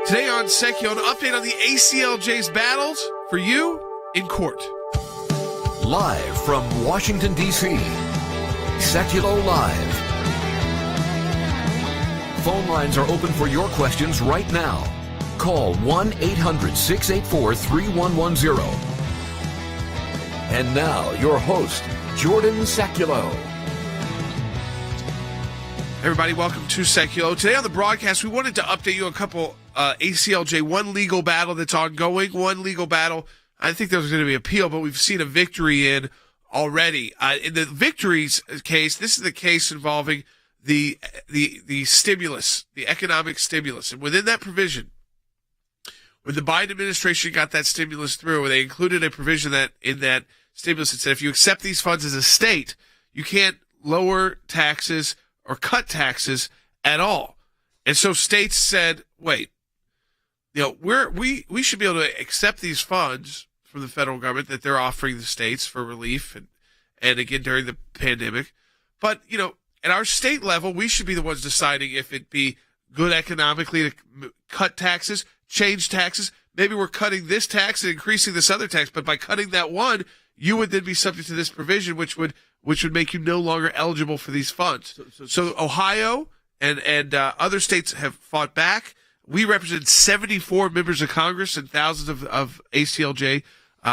Today on Sekulow, an update on the ACLJ's battles for you in court. Live from Washington, D.C., Sekulow Live. Phone lines are open for your questions right now. Call 1-800-684-3110. And now, your host, Jordan Sekulow. Everybody, welcome to Sekulow. Today on the broadcast, we wanted to update you on a couple ACLJ, one legal battle that's ongoing, one legal battle. I think there's going to be appeal, but we've seen a victory in already. In the victories case, this is the case involving the stimulus, the economic stimulus. And within that provision, when the Biden administration got that stimulus through, they included a provision that in that stimulus that said if you accept these funds as a state, you can't lower taxes or cut taxes at all. And so states said, wait, we should be able to accept these funds from the federal government that they're offering the states for relief and again during the pandemic. But, at our state level, we should be the ones deciding if it be good economically to cut taxes, change taxes. Maybe we're cutting this tax and increasing this other tax, but by cutting that one, you would then be subject to this provision, which would make you no longer eligible for these funds. So Ohio and other states have fought back. We represent 74 members of Congress and thousands of ACLJ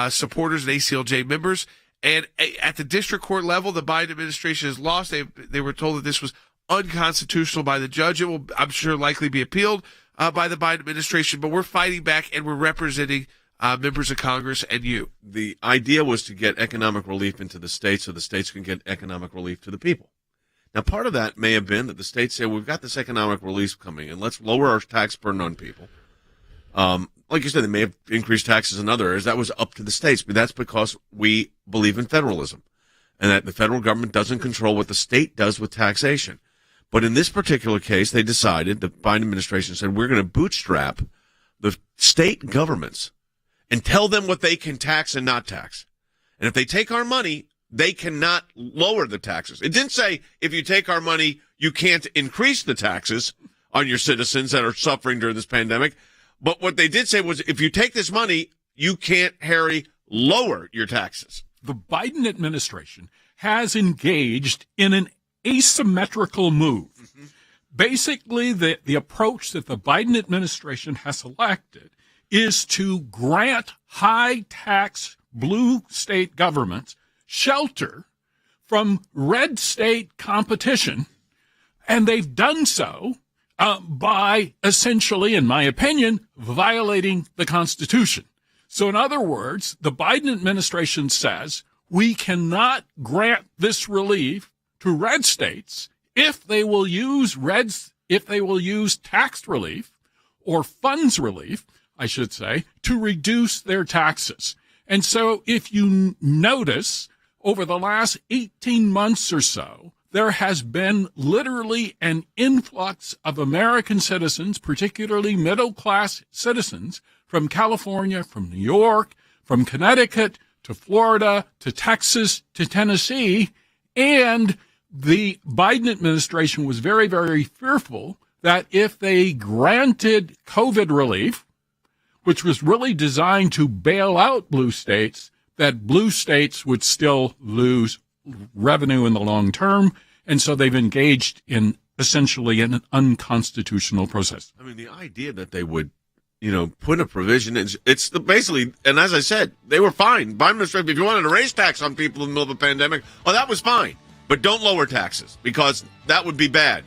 supporters and ACLJ members. And at the district court level, the Biden administration has lost. They were told that this was unconstitutional by the judge. It will, I'm sure, likely be appealed by the Biden administration. But we're fighting back, and we're representing members of Congress and you. The idea was to get economic relief into the states so the states can get economic relief to the people. Now, part of that may have been that the states say, we've got this economic relief coming, and let's lower our tax burden on people. Like you said, they may have increased taxes in other areas. That was up to the states, but that's because we believe in federalism and that the federal government doesn't control what the state does with taxation. But in this particular case, they decided, the Biden administration said, we're going to bootstrap the state governments and tell them what they can tax and not tax. And if they take our money, they cannot lower the taxes. It didn't say if you take our money, you can't increase the taxes on your citizens that are suffering during this pandemic. But what they did say was if you take this money, you can't, Harry, lower your taxes. The Biden administration has engaged in an asymmetrical move. Mm-hmm. Basically, the approach that the Biden administration has selected is to grant high-tax blue state governments shelter from red state competition, and they've done so by essentially, in my opinion, violating the Constitution. So in other words, the Biden administration says we cannot grant this relief to red states if they will use tax relief or funds relief, I should say, to reduce their taxes. And so if you notice, over the last 18 months or so, there has been literally an influx of American citizens, particularly middle-class citizens, from California, from New York, from Connecticut, to Florida, to Texas, to Tennessee, and the Biden administration was very, very fearful that if they granted COVID relief, which was really designed to bail out blue states, that blue states would still lose revenue in the long term, and so they've engaged in essentially an unconstitutional process. I mean, the idea that they would, put a provision, it's basically, and as I said, they were fine. Biden administration, if you wanted to raise tax on people in the middle of a pandemic, that was fine. But don't lower taxes, because that would be bad.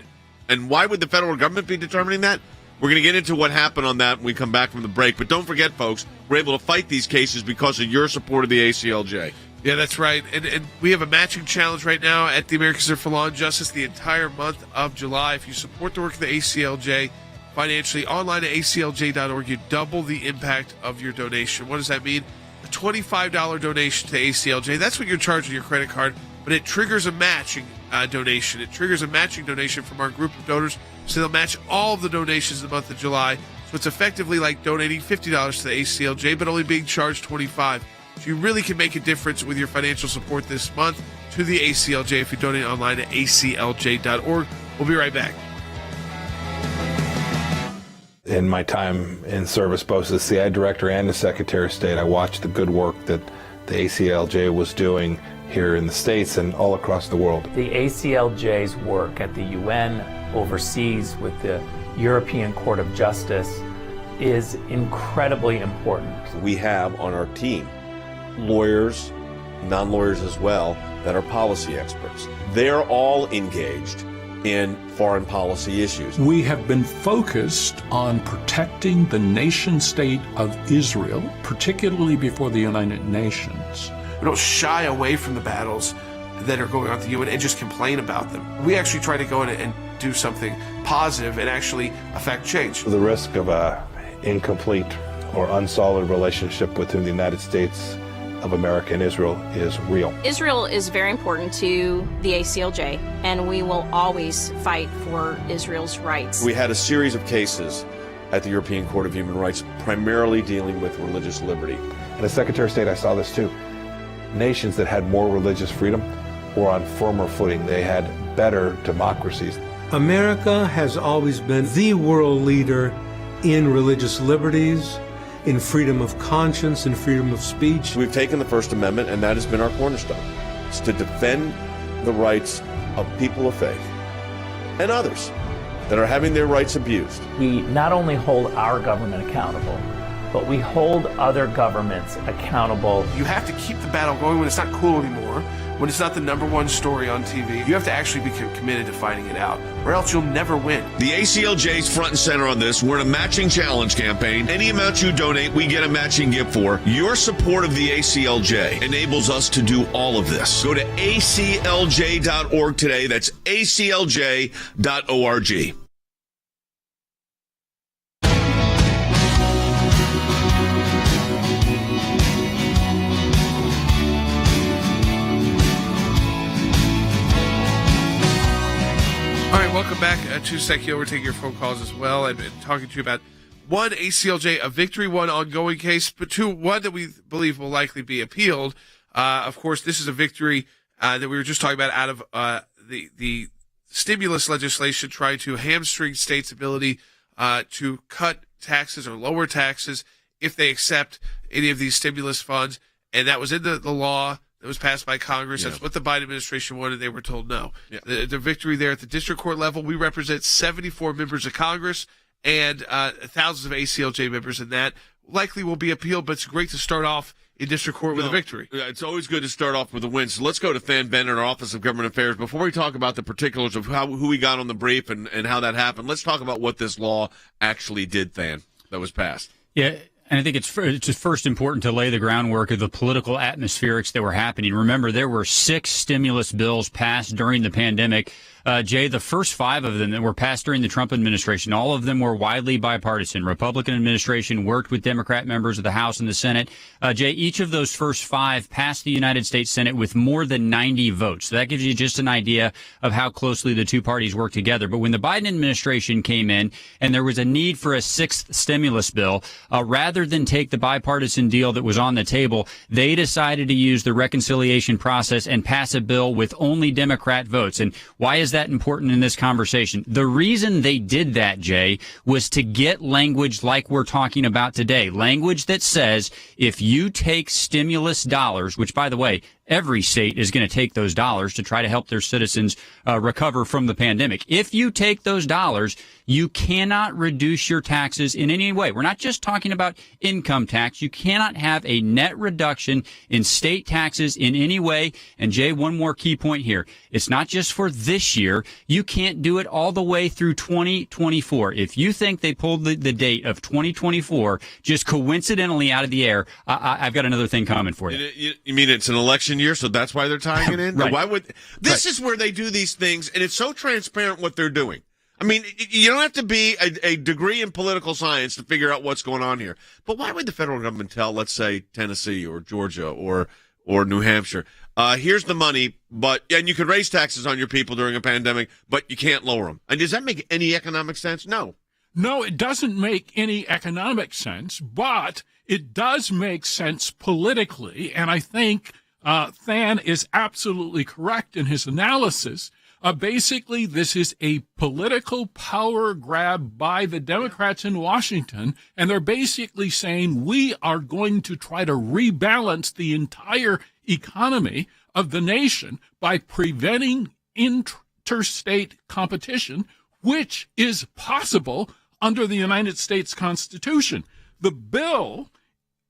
And why would the federal government be determining that? We're going to get into what happened on that when we come back from the break. But don't forget, folks, we're able to fight these cases because of your support of the ACLJ. Yeah, that's right. And we have a matching challenge right now at the American Center for Law and Justice the entire month of July. If you support the work of the ACLJ financially, online at aclj.org, you double the impact of your donation. What does that mean? A $25 donation to ACLJ. That's what you're charging your credit card, but it triggers a matching donation. It triggers a matching donation from our group of donors, so they'll match all of the donations in the month of July. So it's effectively like donating $50 to the ACLJ, but only being charged $25. So you really can make a difference with your financial support this month to the ACLJ if you donate online at aclj.org. We'll be right back. in my time in service, both as the CI director and as Secretary of State, I watched the good work that the ACLJ was doing here in the States and all across the world. The ACLJ's work at the UN, overseas with the European Court of Justice, is incredibly important. We have on our team lawyers, non-lawyers as well, that are policy experts. They're all engaged in foreign policy issues. We have been focused on protecting the nation state of Israel, particularly before the United Nations. We don't shy away from the battles that are going on at the UN and just complain about them. We actually try to go in and do something positive and actually affect change. The risk of a incomplete or unsolid relationship within the United States of America and Israel is real. Israel is very important to the ACLJ, and we will always fight for Israel's rights. We had a series of cases at the European Court of Human Rights, primarily dealing with religious liberty. And as Secretary of State, I saw this too. Nations that had more religious freedom were on firmer footing. They had better democracies. America has always been the world leader in religious liberties, in freedom of conscience and freedom of speech. We've taken the First Amendment, and that has been our cornerstone. It's to defend the rights of people of faith and others that are having their rights abused. We not only hold our government accountable, but we hold other governments accountable. You have to keep the battle going when it's not cool anymore, when it's not the number one story on TV. You have to actually be committed to fighting it out, or else you'll never win. The ACLJ's front and center on this. We're in a matching challenge campaign. Any amount you donate, we get a matching gift for. Your support of the ACLJ enables us to do all of this. Go to aclj.org today. That's aclj.org. All right, welcome back to Sekulow. We're taking your phone calls as well and talking to you about one, ACLJ, a victory, one ongoing case, but two, one that we believe will likely be appealed. Of course, this is a victory that we were just talking about out of the stimulus legislation trying to hamstring states' ability to cut taxes or lower taxes if they accept any of these stimulus funds. And that was in the law that was passed by Congress. That's what the Biden administration wanted. They were told no. The victory there at the district court level, we represent 74 members of Congress and thousands of ACLJ members, and that likely will be appealed, but it's great to start off in district court with a victory. It's always good to start off with a win. So let's go to Than Bennett, our Office of Government Affairs. Before we talk about the particulars of who we got on the brief and how that happened, let's talk about what this law actually did, Than, that was passed. Yeah. And I think it's just first important to lay the groundwork of the political atmospherics that were happening. Remember, there were 6 stimulus bills passed during the pandemic. Jay, the first 5 of them that were passed during the Trump administration, all of them were widely bipartisan. Republican administration worked with Democrat members of the House and the Senate. Jay, each of those first 5 passed the United States Senate with more than 90 votes. So that gives you just an idea of how closely the two parties worked together. But when the Biden administration came in and there was a need for a 6th stimulus bill, rather than take the bipartisan deal that was on the table, they decided to use the reconciliation process and pass a bill with only Democrat votes. And why is that important in this conversation? The reason they did that, Jay, was to get language like we're talking about today. Language that says if you take stimulus dollars, which, by the way, every state is going to take those dollars to try to help their citizens recover from the pandemic. If you take those dollars, you cannot reduce your taxes in any way. We're not just talking about income tax. You cannot have a net reduction in state taxes in any way. And Jay, one more key point here. It's not just for this year. You can't do it all the way through 2024. If you think they pulled the date of 2024 just coincidentally out of the air, I've got another thing coming for you. You mean it's an election year, so that's why they're tying it in? Right. Why would this is where they do these things, and it's so transparent what they're doing. I mean, you don't have to be a degree in political science to figure out what's going on here. But why would the federal government tell, let's say, Tennessee or Georgia or New Hampshire, here's the money, and you could raise taxes on your people during a pandemic, but you can't lower them? And does that make any economic sense? No. No, it doesn't make any economic sense, but it does make sense politically. And I think Than is absolutely correct in his analysis. Basically, this is a political power grab by the Democrats in Washington, and they're basically saying we are going to try to rebalance the entire economy of the nation by preventing interstate competition, which is possible under the United States Constitution. The bill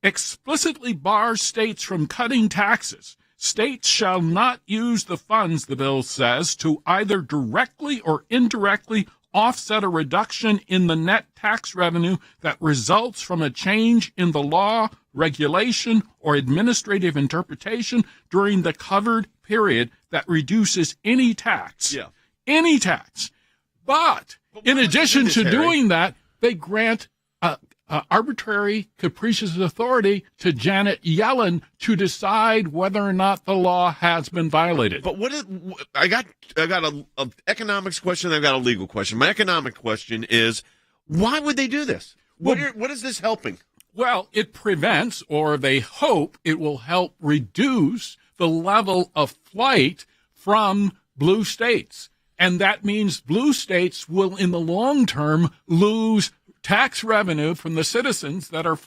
explicitly bars states from cutting taxes. States shall not use the funds, the bill says, to either directly or indirectly offset a reduction in the net tax revenue that results from a change in the law, regulation, or administrative interpretation during the covered period that reduces any tax. Yeah. Any tax. But in addition to doing that, they grant arbitrary, capricious authority to Janet Yellen to decide whether or not the law has been violated. But I got a economics question. I've got a legal question. My economic question is, why would they do this? What is this helping? Well, it prevents, or they hope it will help reduce the level of flight from blue states. And that means blue states will, in the long term, lose tax revenue from the citizens that are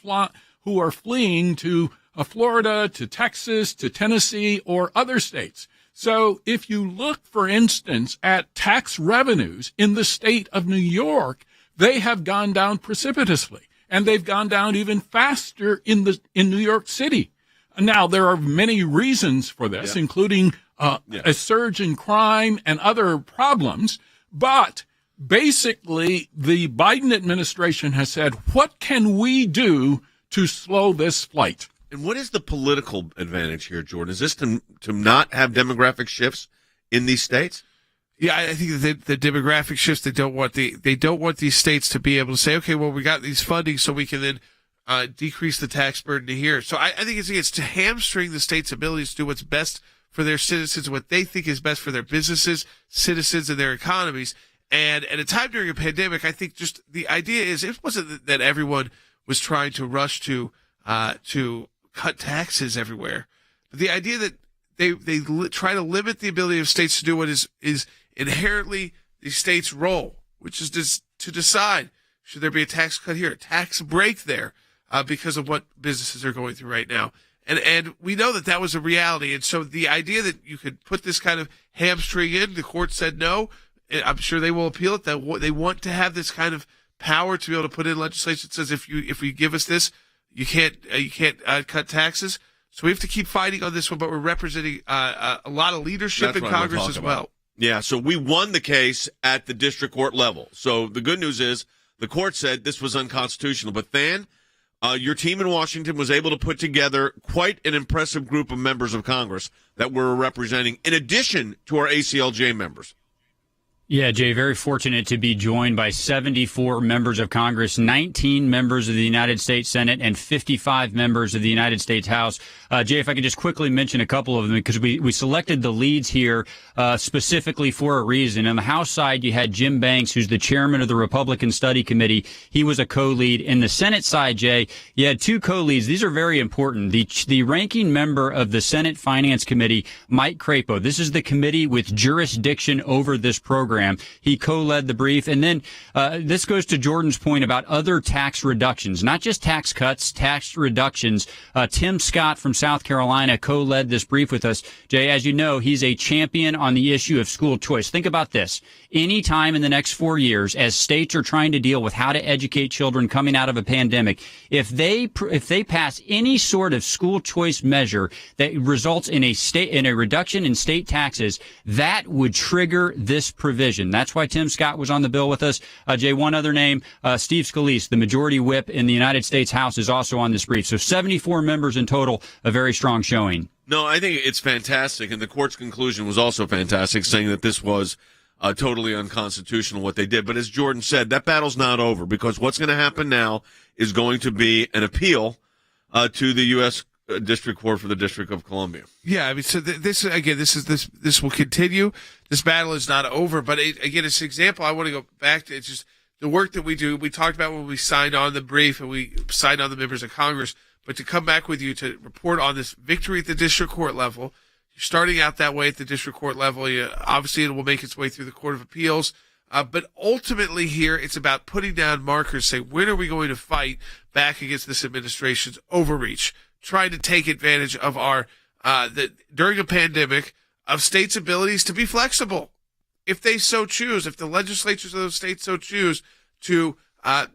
who are fleeing to Florida, to Texas, to Tennessee, or other states. So if you look, for instance, at tax revenues in the state of New York, they have gone down precipitously, and they've gone down even faster in New York City. Now, there are many reasons for this, including a surge in crime and other problems, but basically, the Biden administration has said, what can we do to slow this flight? And what is the political advantage here, Jordan? Is this to not have demographic shifts in these states? Yeah, I think the demographic shifts, they don't want these states to be able to say, okay, well, we got these funding so we can then decrease the tax burden to here. So I think it's to hamstring the state's abilities to do what's best for their citizens, what they think is best for their businesses, citizens, and their economies. And at a time during a pandemic, I think just the idea is it wasn't that everyone was trying to rush to cut taxes everywhere, but the idea that they try to limit the ability of states to do what is inherently the state's role, which is to decide should there be a tax cut here, a tax break there, because of what businesses are going through right now. And we know that was a reality. And so the idea that you could put this kind of hamstring in, the court said no. I'm sure they will appeal it. That they want to have this kind of power to be able to put in legislation that says if you give us this, you can't cut taxes. So we have to keep fighting on this one. But we're representing a lot of leadership in Congress as well. Yeah. So we won the case at the district court level. So the good news is the court said this was unconstitutional. But then your team in Washington was able to put together quite an impressive group of members of Congress that we're representing, in addition to our ACLJ members. Yeah, Jay, very fortunate to be joined by 74 members of Congress, 19 members of the United States Senate, and 55 members of the United States House. Jay, if I could just quickly mention a couple of them, because we selected the leads here specifically for a reason. On the House side, you had Jim Banks, who's the chairman of the Republican Study Committee. He was a co-lead. In the Senate side, Jay, you had two co-leads. These are very important. The ranking member of the Senate Finance Committee, Mike Crapo. This is the committee with jurisdiction over this program. He co-led the brief. And then this goes to Jordan's point about other tax reductions, not just tax cuts, tax reductions. Tim Scott from South Carolina co-led this brief with us. Jay, as you know, he's a champion on the issue of school choice. Think about this. Any time in the next 4 years, as states are trying to deal with how to educate children coming out of a pandemic, if they pass any sort of school choice measure that results in a reduction in state taxes, that would trigger this provision. That's why Tim Scott was on the bill with us. Jay, one other name, Steve Scalise, the majority whip in the United States House, is also on this brief. So 74 members in total, a very strong showing. No, I think it's fantastic, and the court's conclusion was also fantastic, saying that this was totally unconstitutional what they did. But as Jordan said, that battle's not over, because what's going to happen now is going to be an appeal to the U.S. District Court for the District of Columbia. Yeah, I mean, so this will continue. This battle is not over, but again, it's an example. I want to go back to, it's just the work that we do. We talked about when we signed on the brief and we signed on the members of Congress, but to come back with you to report on this victory at the district court level, You're starting out that way at the district court level. Obviously, it will make its way through the Court of Appeals. But ultimately here, it's about putting down markers, saying, when are we going to fight back against this administration's overreach, trying to take advantage of our, during a pandemic, of states' abilities to be flexible, if they so choose, if the legislatures of those states so choose to,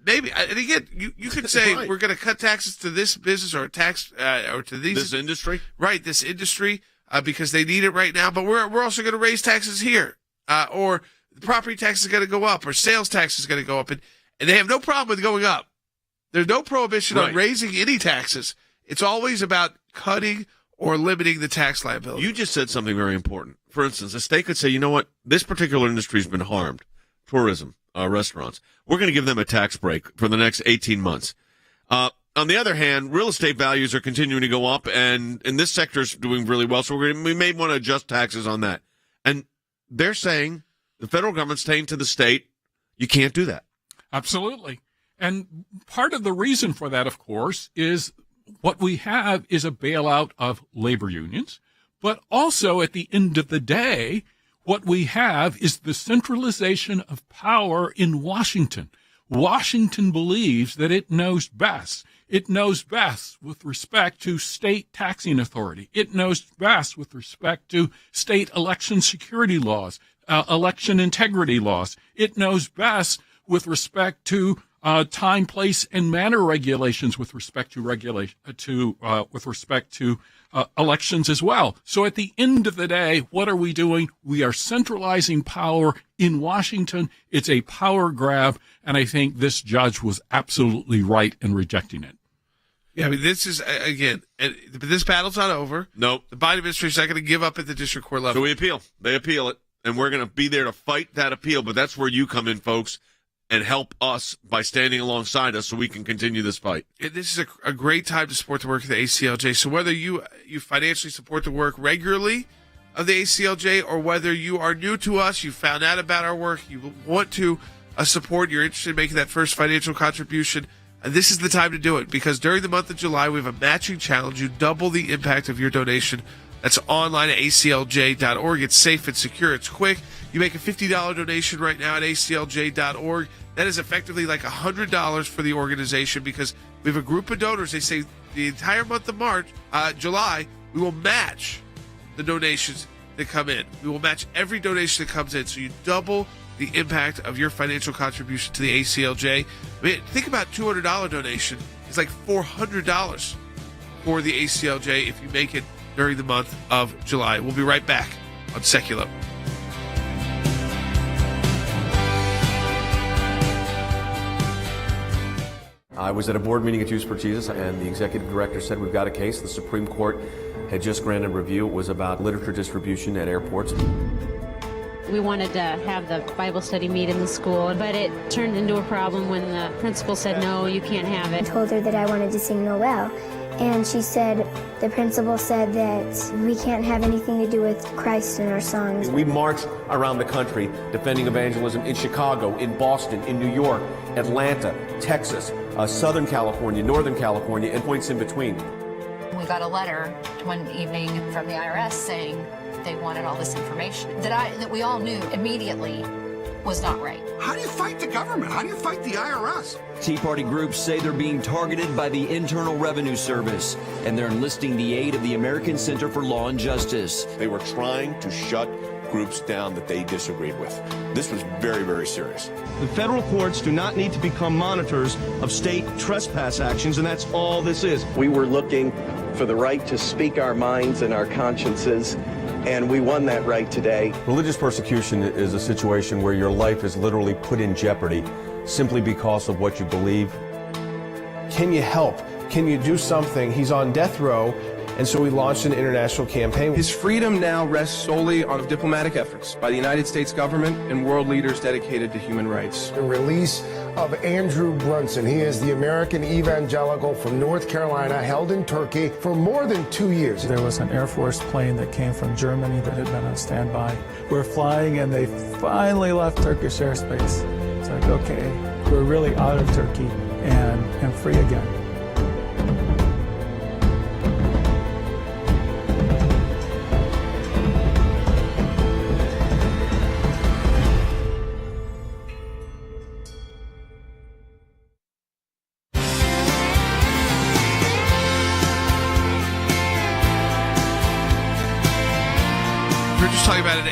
maybe, and again, you could say, right, we're going to cut taxes to this business or tax, or to this industry. Right, this industry, because they need it right now, but we're also going to raise taxes here, or the property tax is going to go up, or sales tax is going to go up, and they have no problem with going up. There's no prohibition on raising any taxes. It's always about cutting or limiting the tax liability. You just said something very important. For instance, a state could say, you know what, this particular industry has been harmed, tourism, restaurants. We're going to give them a tax break for the next 18 months. On the other hand, real estate values are continuing to go up, and this sector is doing really well, so we may want to adjust taxes on that. And they're saying, the federal government's saying to the state, you can't do that. Absolutely. And part of the reason for that, of course, is what we have is a bailout of labor unions. But also, at the end of the day, what we have is the centralization of power in Washington. Washington believes that it knows best. It knows best with respect to state taxing authority. It knows best with respect to state election security laws, election integrity laws. It knows best with respect to time, place, and manner regulations with respect to elections as well. So at the end of the day, what are we doing? We are centralizing power in Washington. It's a power grab, and I think this judge was absolutely right in rejecting it. Yeah, I mean, this is, again, this battle's not over. Nope. The Biden administration's not going to give up at the district court level. So we appeal. They appeal it, and we're going to be there to fight that appeal, but that's where you come in, folks, and help us by standing alongside us so we can continue this fight. This is a great time to support the work of the ACLJ. So whether you financially support the work regularly of the ACLJ, or whether you are new to us, you found out about our work, you want to support, you're interested in making that first financial contribution, this is the time to do it, because during the month of July, we have a matching challenge. You double the impact of your donation. That's online at aclj.org. It's safe and secure. It's quick. You make a $50 donation right now at aclj.org. That is effectively like $100 for the organization, because we have a group of donors. They say the entire month of July, we will match the donations that come in. We will match every donation that comes in. So you double the impact of your financial contribution to the ACLJ. I mean, think about $200 donation. It's like $400 for the ACLJ if you make it during the month of July. We'll be right back on Sekulow. I was at a board meeting at Youth for Jesus, and the executive director said, we've got a case. The Supreme Court had just granted review. It was about literature distribution at airports. We wanted to have the Bible study meet in the school, but it turned into a problem when the principal said, no, you can't have it. I told her that I wanted to sing Noel, and she said, the principal said that we can't have anything to do with Christ in our songs. We marched around the country defending evangelism in Chicago, in Boston, in New York, Atlanta, Texas, Southern California, Northern California, and points in between. We got a letter one evening from the IRS saying they wanted all this information that we all knew immediately was not right. How do you fight the government? How do you fight the IRS? Tea Party groups say they're being targeted by the Internal Revenue Service, and they're enlisting the aid of the American Center for Law and Justice. They were trying to shut groups down that they disagreed with. This was very, very serious. The federal courts do not need to become monitors of state trespass actions, and that's all this is. We were looking for the right to speak our minds and our consciences, and we won that right today. Religious persecution is a situation where your life is literally put in jeopardy simply because of what you believe. Can you help? Can you do something? He's on death row, and so we launched an international campaign. His freedom now rests solely on diplomatic efforts by the United States government and world leaders dedicated to human rights. The release of Andrew Brunson. He is the American evangelical from North Carolina, held in Turkey for more than 2 years. There was an Air Force plane that came from Germany that had been on standby. We're flying, and they finally left Turkish airspace. It's like, okay, we're really out of Turkey and free again.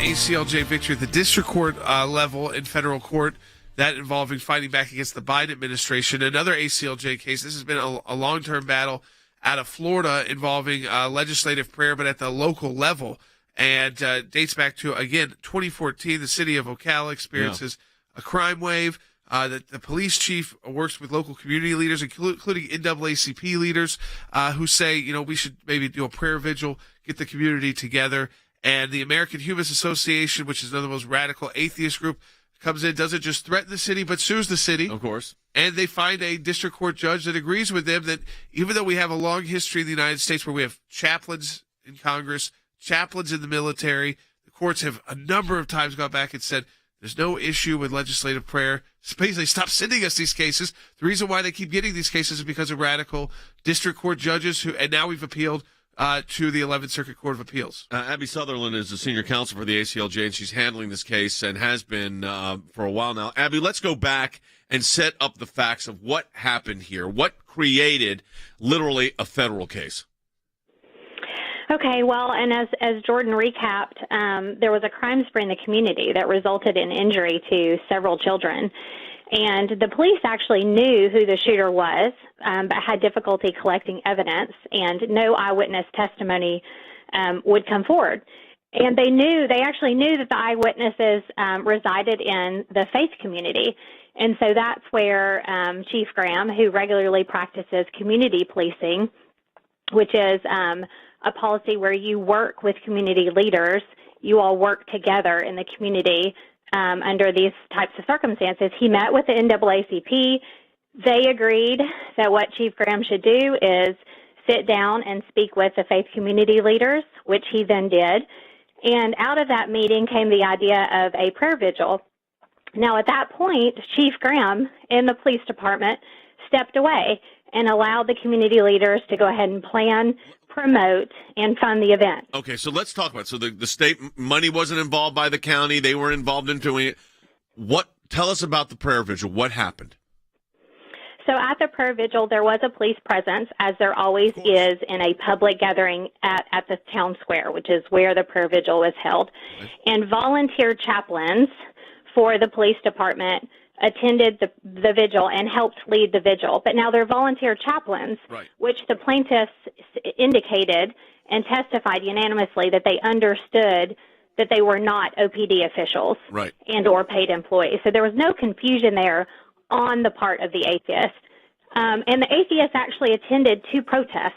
ACLJ victory at the district court level in federal court, that involving fighting back against the Biden administration. Another ACLJ case, this has been a long-term battle out of Florida involving legislative prayer, but at the local level, and dates back to, again, 2014. The city of Ocala experiences a crime wave. The police chief works with local community leaders, including NAACP leaders, who say, we should maybe do a prayer vigil, get the community together. And the American Humanist Association, which is another most radical atheist group, comes in, doesn't just threaten the city, but sues the city. Of course. And they find a district court judge that agrees with them that even though we have a long history in the United States where we have chaplains in Congress, chaplains in the military, the courts have a number of times gone back and said, there's no issue with legislative prayer. Basically, stop sending us these cases. The reason why they keep getting these cases is because of radical district court judges and now we've appealed to the 11th Circuit Court of Appeals. Abby Sutherland is the senior counsel for the ACLJ, and she's handling this case and has been for a while now. Abby, let's go back and set up the facts of what happened here. What created literally a federal case? Okay, well, and as Jordan recapped, there was a crime spree in the community that resulted in injury to several children. And the police actually knew who the shooter was, but had difficulty collecting evidence, and no eyewitness testimony would come forward. And they actually knew that the eyewitnesses resided in the faith community. And so that's where Chief Graham, who regularly practices community policing, which is a policy where you work with community leaders, you all work together in the community under these types of circumstances. He met with the NAACP. They agreed that what Chief Graham should do is sit down and speak with the faith community leaders, which he then did. And out of that meeting came the idea of a prayer vigil. Now, at that point, Chief Graham in the police department stepped away and allowed the community leaders to go ahead and plan, promote, and fund the event. Okay, so let's talk about it. So the state money wasn't involved by the county. They were involved in doing it. Tell us about the prayer vigil. What happened? So at the prayer vigil, there was a police presence, as there always is in a public gathering at the town square, which is where the prayer vigil was held. Right. And volunteer chaplains for the police department attended the vigil and helped lead the vigil. But now they're volunteer chaplains, right, which the plaintiffs indicated and testified unanimously that they understood that they were not OPD officials, right, and or paid employees. So there was no confusion there on the part of the atheist. And the atheists actually attended to protest.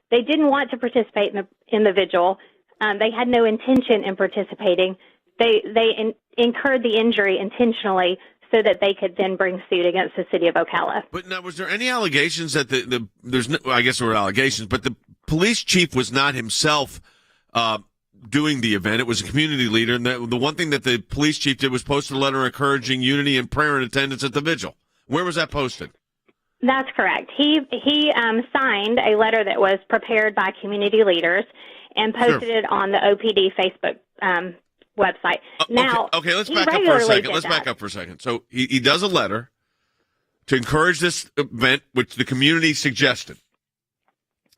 They didn't want to participate in the vigil. They had no intention in participating. They incurred the injury intentionally so that they could then bring suit against the city of Ocala. But now, was there any allegations that there's no, I guess there were allegations, but the police chief was not himself doing the event. It was a community leader, and the one thing that the police chief did was post a letter encouraging unity and prayer and attendance at the vigil. Where was that posted? That's correct. He signed a letter that was prepared by community leaders and posted it on the OPD Facebook website. Now, okay, let's back up for a second. Let's back up for a second. So he does a letter to encourage this event, which the community suggested.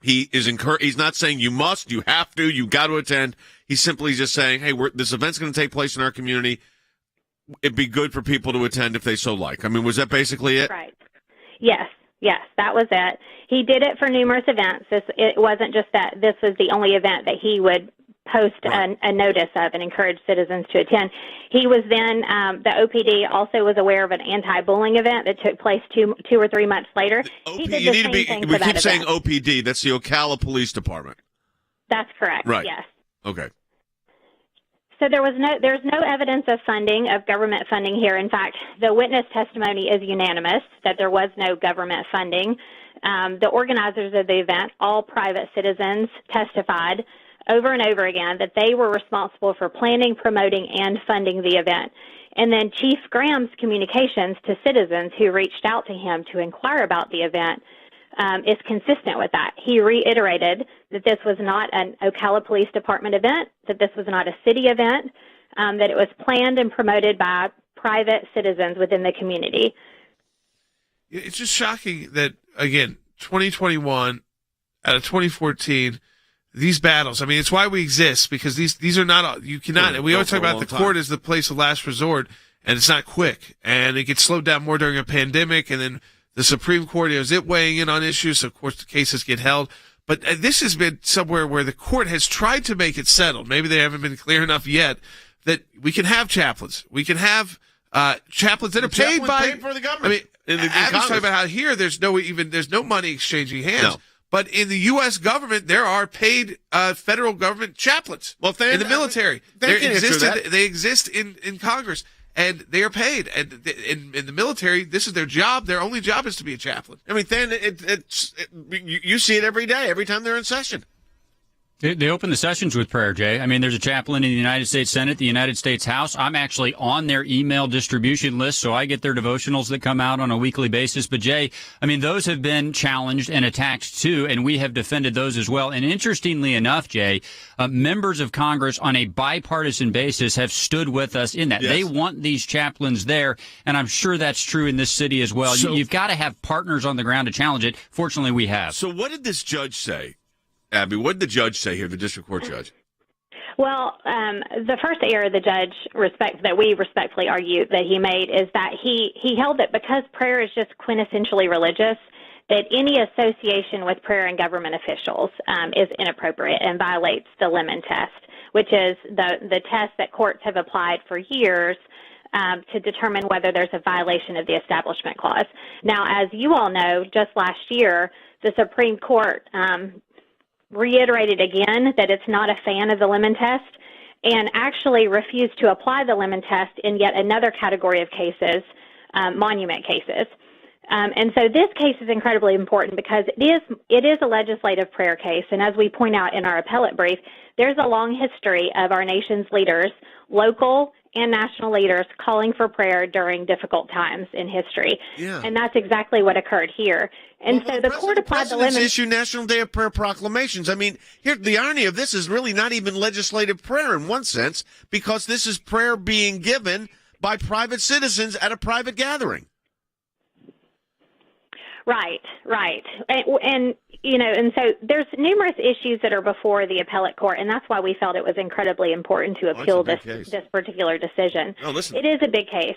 He's not saying you must, you have to, you got to attend. He's simply just saying, hey, this event's going to take place in our community. It'd be good for people to attend if they so like. I mean, was that basically it? Right. Yes, that was it. He did it for numerous events. It wasn't just that this was the only event that he would post a notice of and encourage citizens to attend. He was then, the OPD also was aware of an anti-bullying event that took place two or 3 months later. We keep saying OPD. That's the Ocala Police Department. That's correct. Right. Yes. Okay. So there's no evidence of government funding here. In fact, the witness testimony is unanimous that there was no government funding. The organizers of the event, all private citizens, testified over and over again that they were responsible for planning, promoting, and funding the event. And then Chief Graham's communications to citizens who reached out to him to inquire about the event is consistent with that. He reiterated that this was not an Ocala Police Department event, that this was not a city event, that it was planned and promoted by private citizens within the community. It's just shocking that, again, 2021 out of 2014, these battles. I mean, it's why we exist, because these are not, you cannot, and we always talk about the court as the place of last resort, and it's not quick, and it gets slowed down more during a pandemic, and then the Supreme Court is it weighing in on issues, so of course the cases get held. But this has been somewhere where the court has tried to make it settled. Maybe they haven't been clear enough yet that we can have chaplains. We can have chaplains that are paid for the government. I mean, Abby's talking about how here there's no money exchanging hands. No. But in the U.S. government, there are paid federal government chaplains in the military. They exist in Congress, and they are paid. And in the military, this is their job. Their only job is to be a chaplain. I mean, you see it every day, every time they're in session. They open the sessions with prayer, Jay. I mean, there's a chaplain in the United States Senate, the United States House. I'm actually on their email distribution list, so I get their devotionals that come out on a weekly basis. But, Jay, I mean, those have been challenged and attacked, too, and we have defended those as well. And interestingly enough, Jay, members of Congress on a bipartisan basis have stood with us in that. Yes. They want these chaplains there, and I'm sure that's true in this city as well. So, you've got to have partners on the ground to challenge it. Fortunately, we have. So what did this judge say? Abby, what did the judge say here, the district court judge? Well, the first error the judge that we respectfully argue that he made is that he held that because prayer is just quintessentially religious, that any association with prayer and government officials is inappropriate and violates the Lemon test, which is the test that courts have applied for years to determine whether there's a violation of the Establishment Clause. Now, as you all know, just last year, the Supreme Court reiterated again that it's not a fan of the Lemon test and actually refused to apply the Lemon test in yet another category of cases, monument cases. And so this case is incredibly important because it is a legislative prayer case, and as we point out in our appellate brief, there's a long history of our nation's leaders, local and national leaders, calling for prayer during difficult times in history. Yeah. And that's exactly what occurred here. And so the court applied the Lemon. Issue National Day of Prayer proclamations. I mean, here the irony of this is really not even legislative prayer in one sense, because this is prayer being given by private citizens at a private gathering. Right. And so there's numerous issues that are before the appellate court, and that's why we felt it was incredibly important to appeal this particular decision. No, listen. It is a big case.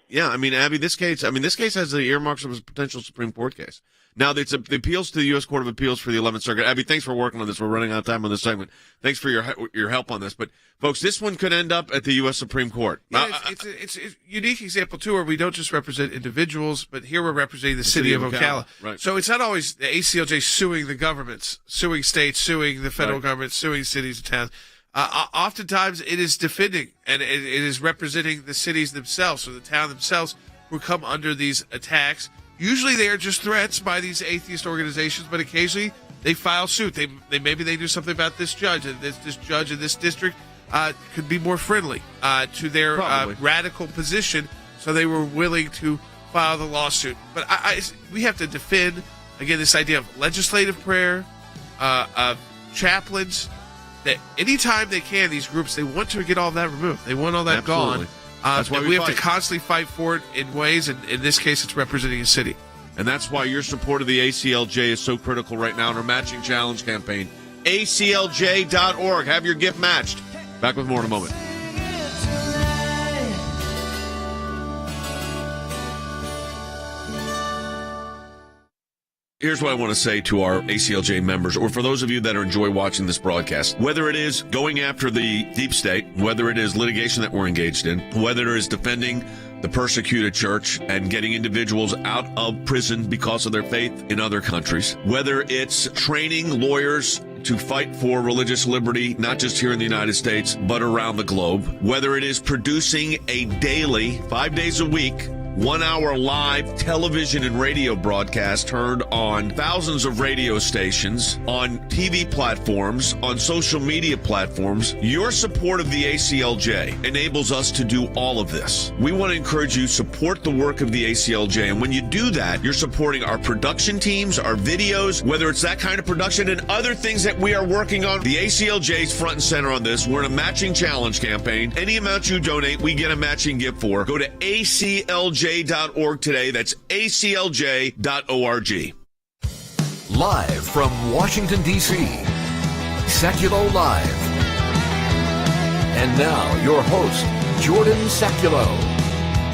Yeah, I mean, Abby, this case has the earmarks of a potential Supreme Court case. Now, it's the appeals to the U.S. Court of Appeals for the 11th Circuit. Abby, thanks for working on this. We're running out of time on this segment. Thanks for your help on this. But, folks, this one could end up at the U.S. Supreme Court. Yeah, it's a unique example, too, where we don't just represent individuals, but here we're representing the city of Ocala. Right. So it's not always the ACLJ suing the governments, suing states, suing the federal government, suing cities and towns. Oftentimes it is defending, and it is representing the cities themselves or the town themselves who come under these attacks. Usually they are just threats by these atheist organizations, but occasionally they file suit. Maybe they do something about this judge, and this judge in this district could be more friendly to their radical position, so they were willing to file the lawsuit. But we have to defend, again, this idea of legislative prayer, of chaplains, that anytime they can, these groups, they want to get all that removed. They want all that gone. That's why we have to constantly fight for it in ways, and in this case, it's representing a city. And that's why your support of the ACLJ is so critical right now in our matching challenge campaign. ACLJ.org. Have your gift matched. Back with more in a moment. Here's what I want to say to our ACLJ members, or for those of you that enjoy watching this broadcast. Whether it is going after the deep state, whether it is litigation that we're engaged in, whether it is defending the persecuted church and getting individuals out of prison because of their faith in other countries, whether it's training lawyers to fight for religious liberty, not just here in the United States, but around the globe, whether it is producing a daily, 5 days a week, 1 hour live television and radio broadcast heard on thousands of radio stations, on TV platforms, on social media platforms. Your support of the ACLJ enables us to do all of this. We want to encourage you to support the work of the ACLJ. And when you do that, you're supporting our production teams, our videos, whether it's that kind of production and other things that we are working on. The ACLJ is front and center on this. We're in a matching challenge campaign. Any amount you donate, we get a matching gift for. Go to ACLJ.org today. That's ACLJ.org. Live from Washington, D.C., Sekulow Live. And now, your host, Jordan Sekulow.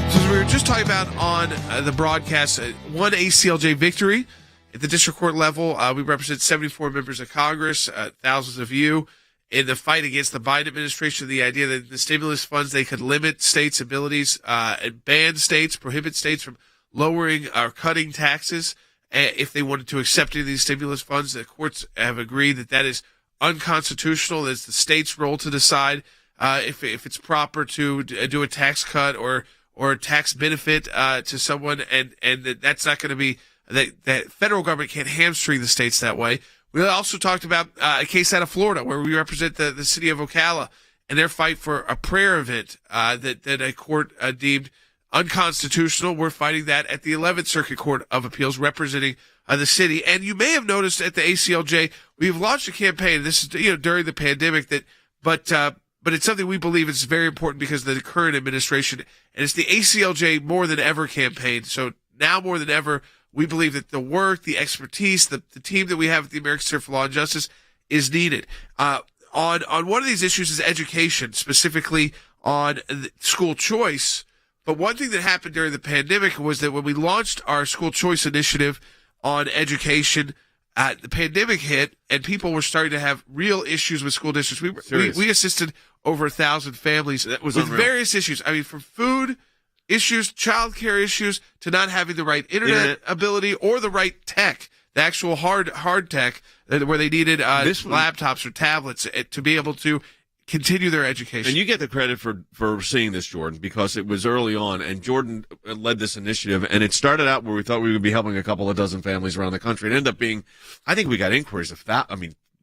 So as we were just talking about on the broadcast, one ACLJ victory at the district court level. We represent 74 members of Congress, thousands of you, in the fight against the Biden administration. The idea that the stimulus funds, they could limit states' abilities and ban states, prohibit states from lowering or cutting taxes if they wanted to accept any of these stimulus funds. The courts have agreed that that is unconstitutional. It's the state's role to decide if it's proper to do a tax cut or a tax benefit to someone, and that's not going to be that federal government can't hamstring the states that way. We also talked about a case out of Florida where we represent the city of Ocala and their fight for a prayer event that a court deemed unconstitutional. We're fighting that at the 11th Circuit Court of Appeals, representing the city. And you may have noticed at the ACLJ, we've launched a campaign. This is during the pandemic, but it's something we believe is very important because of the current administration, and it's the ACLJ More Than Ever campaign. So now more than ever, we believe that the work, the expertise, the team that we have at the American Center for Law and Justice is needed. On one of these issues is education, specifically on school choice. But one thing that happened during the pandemic was that when we launched our school choice initiative on education, the pandemic hit and people were starting to have real issues with school districts. We assisted over 1,000 families with various issues. I mean, from food issues, childcare issues, to not having the right internet ability or the right tech, the actual hard tech where they needed laptops or tablets to be able to continue their education. And you get the credit for seeing this, Jordan, because it was early on, and Jordan led this initiative, and it started out where we thought we would be helping a couple of dozen families around the country. It ended up being, I think we got inquiries of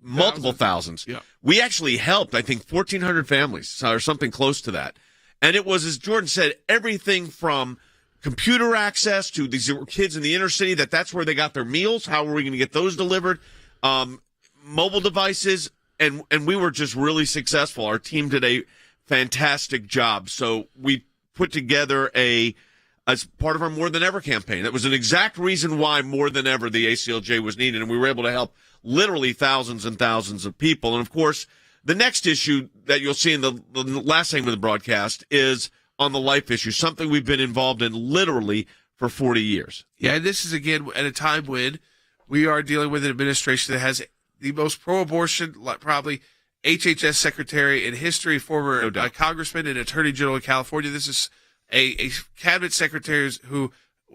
multiple thousands. Yeah. We actually helped, I think, 1,400 families or something close to that. And it was, as Jordan said, everything from computer access to these kids in the inner city, that's where they got their meals. How were we going to get those delivered? Mobile devices. And we were just really successful. Our team did a fantastic job. So we put together as part of our More Than Ever campaign. That was an exact reason why More Than Ever the ACLJ was needed, and we were able to help literally thousands and thousands of people. And, of course, the next issue that you'll see in the last segment of the broadcast is on the life issue, something we've been involved in literally for 40 years. Yeah, and this is, again, at a time when we are dealing with an administration that has the most pro-abortion, probably HHS secretary in history, former congressman and attorney general of California. This is a cabinet secretary who,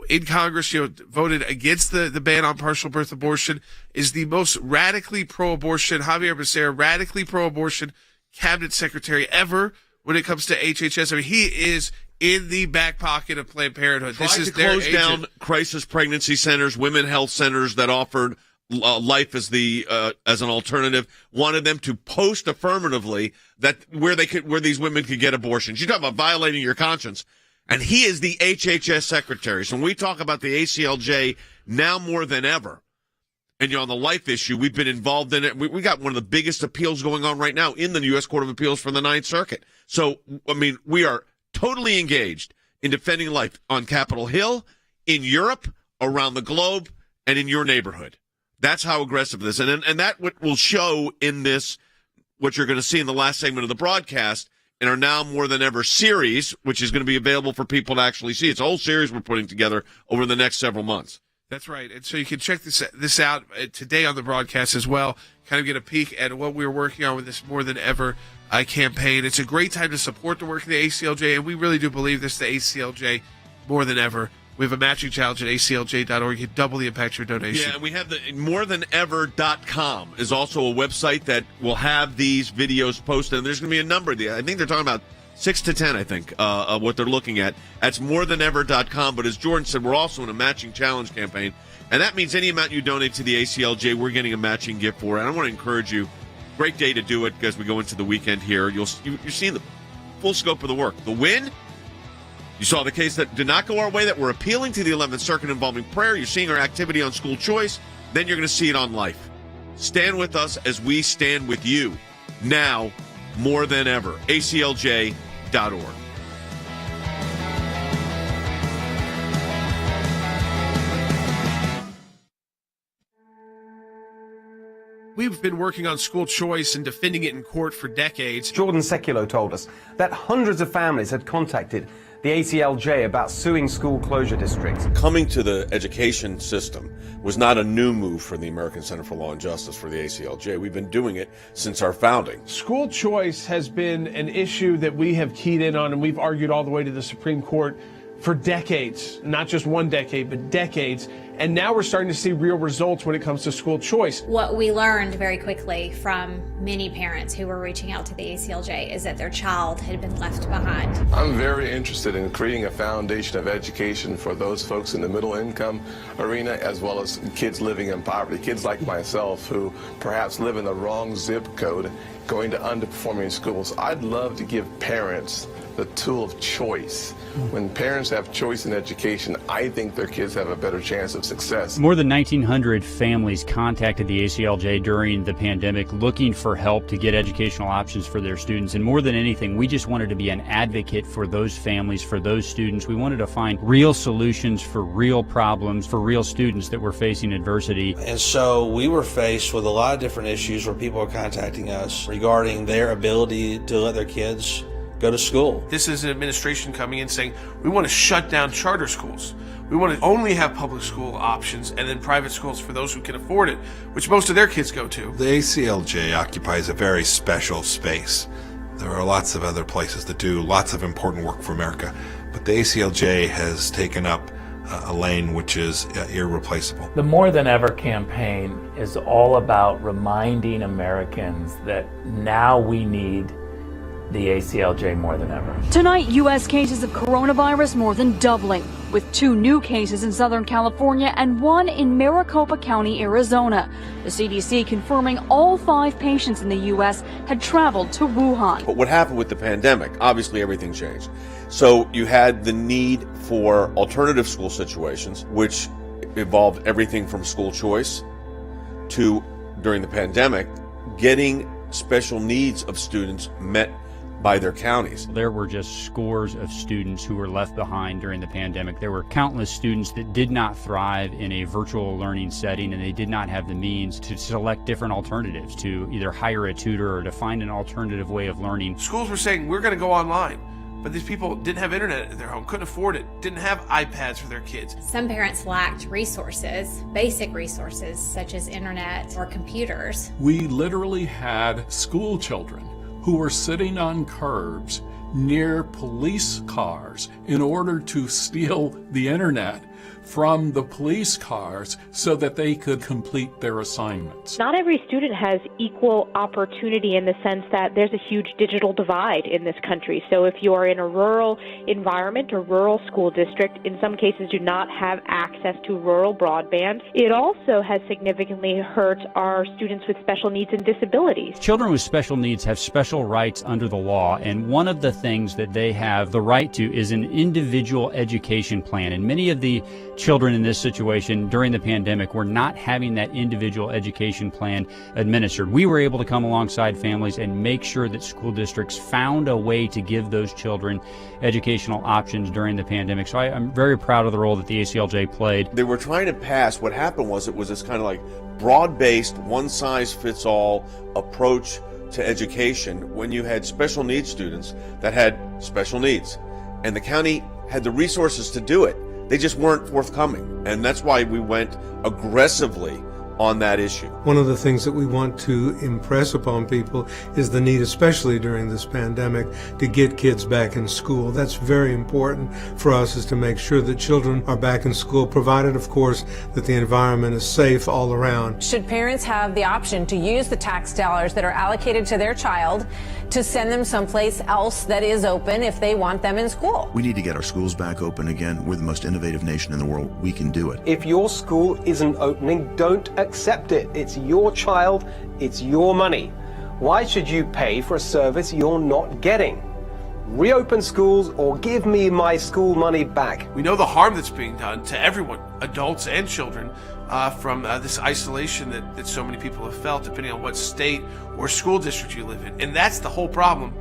in Congress, voted against the ban on partial birth abortion, is the most radically pro-abortion, Javier Becerra, radically pro-abortion cabinet secretary ever when it comes to HHS. I mean, he is in the back pocket of Planned Parenthood. This is to close down crisis pregnancy centers, women health centers that offered life as an alternative, wanted them to post affirmatively that where these women could get abortions. You talk about violating your conscience. And he is the HHS secretary. So when we talk about the ACLJ now more than ever, and on the life issue, we've been involved in it. We got one of the biggest appeals going on right now in the U.S. Court of Appeals for the Ninth Circuit. So, I mean, we are totally engaged in defending life on Capitol Hill, in Europe, around the globe, and in your neighborhood. That's how aggressive this is. And that will show in this, what you're going to see in the last segment of the broadcast, in our Now More Than Ever series, which is going to be available for people to actually see. It's a whole series we're putting together over the next several months. That's right. And so you can check this out today on the broadcast as well, kind of get a peek at what we're working on with this More Than Ever campaign. It's a great time to support the work of the ACLJ, and we really do believe this, the ACLJ More Than Ever. We have a matching challenge at aclj.org. You can double the impact of your donation. Yeah, and we have the morethanever.com is also a website that will have these videos posted. And there's going to be a number. I think they're talking about 6 to 10, I think, what they're looking at. That's morethanever.com. But as Jordan said, we're also in a matching challenge campaign. And that means any amount you donate to the ACLJ, we're getting a matching gift for it. And I want to encourage you, great day to do it as we go into the weekend here. You're seeing the full scope of the work. The win, you saw the case that did not go our way, that we're appealing to the 11th Circuit involving prayer. You're seeing our activity on school choice. Then you're going to see it on life. Stand with us as we stand with you. Now, more than ever. ACLJ.org. We've been working on school choice and defending it in court for decades. Jordan Sekulow told us that hundreds of families had contacted the ACLJ about suing school closure districts. Coming to the education system was not a new move for the American Center for Law and Justice, for the ACLJ. We've been doing it since our founding. School choice has been an issue that we have keyed in on, and we've argued all the way to the Supreme Court for decades, not just one decade, but decades. And now we're starting to see real results when it comes to school choice. What we learned very quickly from many parents who were reaching out to the ACLJ is that their child had been left behind. I'm very interested in creating a foundation of education for those folks in the middle income arena, as well as kids living in poverty, kids like myself who perhaps live in the wrong zip code, going to underperforming schools. I'd love to give parents the tool of choice. When parents have choice in education, I think their kids have a better chance of success. More than 1,900 families contacted the ACLJ during the pandemic looking for help to get educational options for their students. And more than anything, we just wanted to be an advocate for those families, for those students. We wanted to find real solutions for real problems, for real students that were facing adversity. And so we were faced with a lot of different issues where people are contacting us regarding their ability to let their kids go to school. This is an administration coming in saying, we want to shut down charter schools. We want to only have public school options and then private schools for those who can afford it, which most of their kids go to. The ACLJ occupies a very special space. There are lots of other places that do lots of important work for America, but the ACLJ has taken up a lane which is irreplaceable. The More Than Ever campaign is all about reminding Americans that now we need the ACLJ more than ever. Tonight, U.S. cases of coronavirus more than doubling, with 2 new cases in Southern California and 1 in Maricopa County, Arizona. The CDC confirming all 5 patients in the U.S. had traveled to Wuhan. But what happened with the pandemic, obviously everything changed. So you had the need for alternative school situations, which involved everything from school choice to, during the pandemic, getting special needs of students met by their counties. There were just scores of students who were left behind during the pandemic. There were countless students that did not thrive in a virtual learning setting, and they did not have the means to select different alternatives, to either hire a tutor or to find an alternative way of learning. Schools were saying, we're going to go online. But these people didn't have internet at their home, couldn't afford it, didn't have iPads for their kids. Some parents lacked resources, basic resources, such as internet or computers. We literally had school children who were sitting on curbs near police cars in order to steal the internet from the police cars so that they could complete their assignments. Not every student has equal opportunity in the sense that there's a huge digital divide in this country. So if you are in a rural environment or rural school district, in some cases do not have access to rural broadband. It also has significantly hurt our students with special needs and disabilities. Children with special needs have special rights under the law, and one of the things that they have the right to is an individual education plan. And many of the children in this situation during the pandemic were not having that individual education plan administered. We were able to come alongside families and make sure that school districts found a way to give those children educational options during the pandemic. So I'm very proud of the role that the ACLJ played. They were trying to pass, what happened was it was this kind of like broad-based, one-size-fits-all approach to education when you had special needs students that had special needs. And the county had the resources to do it. They just weren't forthcoming. And that's why we went aggressively on that issue. One of the things that we want to impress upon people is the need, especially during this pandemic, to get kids back in school. That's very important for us, is to make sure that children are back in school, provided, of course, that the environment is safe all around. Should parents have the option to use the tax dollars that are allocated to their child to send them someplace else that is open if they want them in school? We need to get our schools back open again. We're the most innovative nation in the world. We can do it. If your school isn't opening, don't accept it. It's your child, it's your money. Why should you pay for a service you're not getting? Reopen schools or give me my school money back. We know the harm that's being done to everyone, adults and children, from this isolation that so many people have felt, depending on what state or school district you live in. And that's the whole problem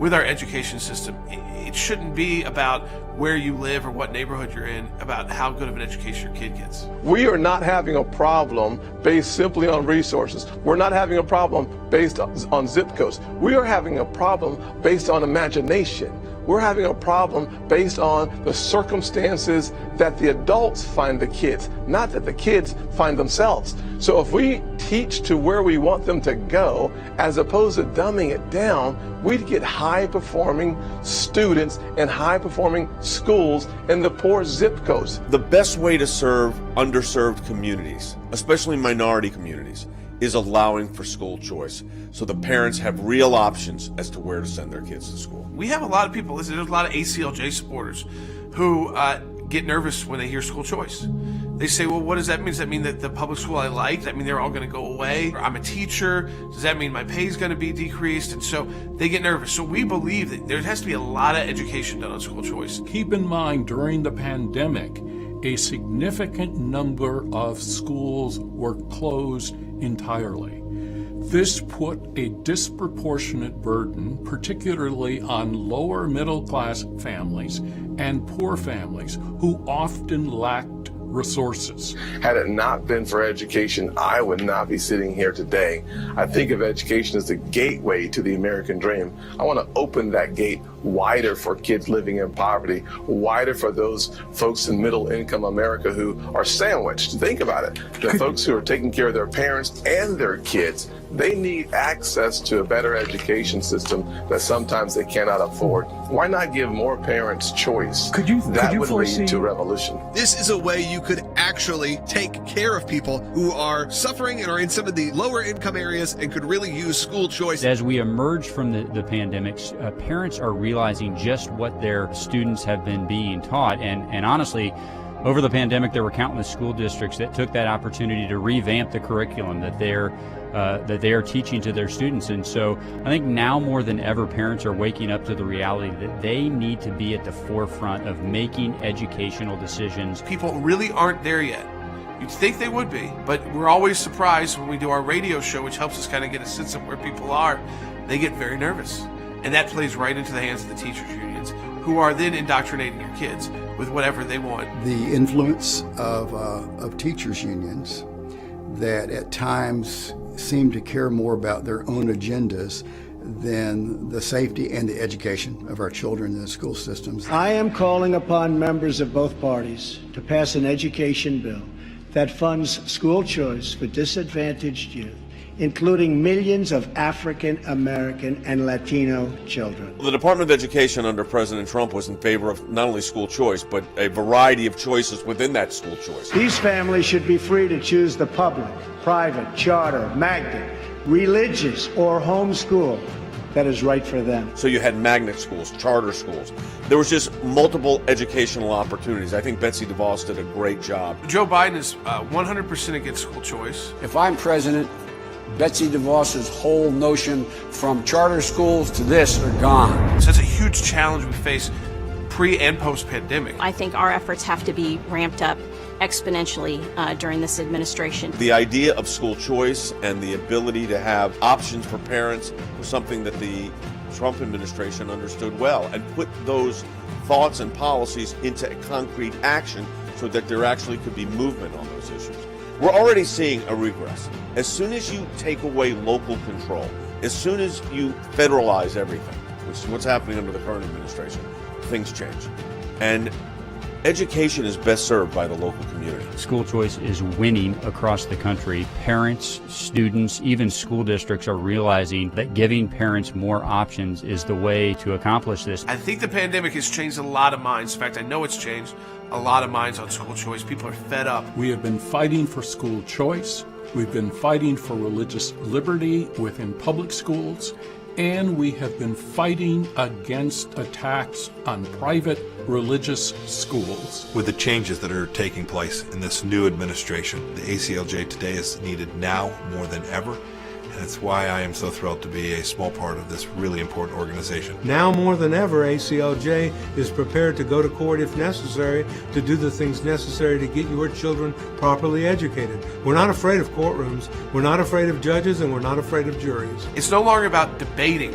with our education system. It shouldn't be about where you live or what neighborhood you're in, about how good of an education your kid gets. We are not having a problem based simply on resources. We're not having a problem based on zip codes. We are having a problem based on imagination. We're having a problem based on the circumstances that the adults find the kids, not that the kids find themselves. So if we teach to where we want them to go, as opposed to dumbing it down, we'd get high-performing students and high-performing schools in the poor zip codes. The best way to serve underserved communities, especially minority communities, is allowing for school choice so the parents have real options as to where to send their kids to school. We have a lot of people, there's a lot of ACLJ supporters who get nervous when they hear school choice. They say, well, what does that mean? Does that mean that the public school I like, does that mean they're all going to go away? I'm a teacher. Does that mean my pay is going to be decreased? And so they get nervous. So we believe that there has to be a lot of education done on school choice. Keep in mind, during the pandemic, a significant number of schools were closed entirely. This put a disproportionate burden, particularly on lower middle class families and poor families who often lacked resources. Had it not been for education, I would not be sitting here today. I think of education as the gateway to the American dream. I want to open that gate wider for kids living in poverty, wider for those folks in middle income America who are sandwiched. Think about it. The folks who are taking care of their parents and their kids, they need access to a better education system that sometimes they cannot afford. Why not give more parents choice? That would lead to revolution. This is a way you could actually take care of people who are suffering and are in some of the lower income areas and could really use school choice. As we emerge from the pandemic, parents are realizing just what their students have been being taught. And honestly, over the pandemic, there were countless school districts that took that opportunity to revamp the curriculum that they are teaching to their students. And so I think now more than ever, parents are waking up to the reality that they need to be at the forefront of making educational decisions. People really aren't there yet. You'd think they would be, but we're always surprised when we do our radio show, which helps us kind of get a sense of where people are. They get very nervous. And that plays right into the hands of the teachers' unions, who are then indoctrinating your kids with whatever they want. The influence of teachers' unions that at times seem to care more about their own agendas than the safety and the education of our children in the school systems. I am calling upon members of both parties to pass an education bill that funds school choice for disadvantaged youth, including millions of African American and Latino children. The Department of Education under President Trump was in favor of not only school choice, but a variety of choices within that school choice. These families should be free to choose the public, private, charter, magnet, religious, or home school that is right for them. So you had magnet schools, charter schools. There was just multiple educational opportunities. I think Betsy DeVos did a great job. Joe Biden is 100% against school choice. If I'm president, Betsy DeVos's whole notion from charter schools to this are gone. So that's a huge challenge we face pre and post pandemic. I think our efforts have to be ramped up exponentially during this administration. The idea of school choice and the ability to have options for parents was something that the Trump administration understood well and put those thoughts and policies into concrete action so that there actually could be movement on those issues. We're already seeing a regress. As soon as you take away local control, as soon as you federalize everything, which is what's happening under the current administration, things change. And education is best served by the local community. School choice is winning across the country. Parents, students, even school districts are realizing that giving parents more options is the way to accomplish this. I think the pandemic has changed a lot of minds. In fact, I know it's changed a lot of minds on school choice. People are fed up. We have been fighting for school choice. We've been fighting for religious liberty within public schools. And we have been fighting against attacks on private religious schools. With the changes that are taking place in this new administration, the ACLJ today is needed now more than ever. And that's why I am so thrilled to be a small part of this really important organization. Now more than ever, ACLJ is prepared to go to court if necessary to do the things necessary to get your children properly educated. We're not afraid of courtrooms, we're not afraid of judges, and we're not afraid of juries. It's no longer about debating